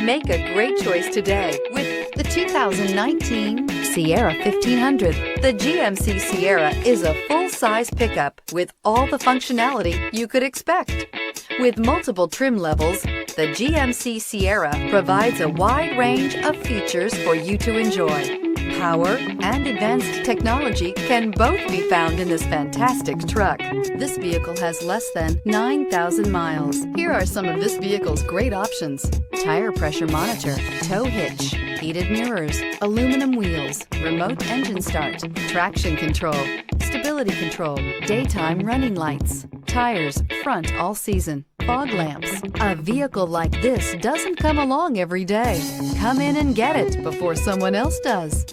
Make a great choice today with the 2019 Sierra 1500. The GMC Sierra is a full-size pickup with all the functionality you could expect. With multiple trim levels, the GMC Sierra provides a wide range of features for you to enjoy. Power and advanced technology can both be found in this fantastic truck. This vehicle has less than 9,000 miles. Here are some of this vehicle's great options: tire pressure monitor, tow hitch, heated mirrors, aluminum wheels, remote engine start, traction control, stability control, daytime running lights, tires front all season, fog lamps. A vehicle like this doesn't come along every day. Come in and get it before someone else does.